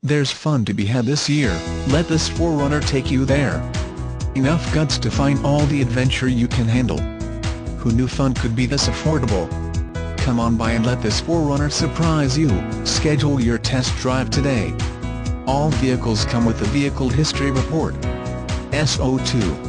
There's fun to be had this year, let this 4Runner take you there. Enough guts to find all the adventure you can handle. Who knew fun could be this affordable? Come on by and let this 4Runner surprise you. Schedule your test drive today. All vehicles come with a Vehicle History Report. SO2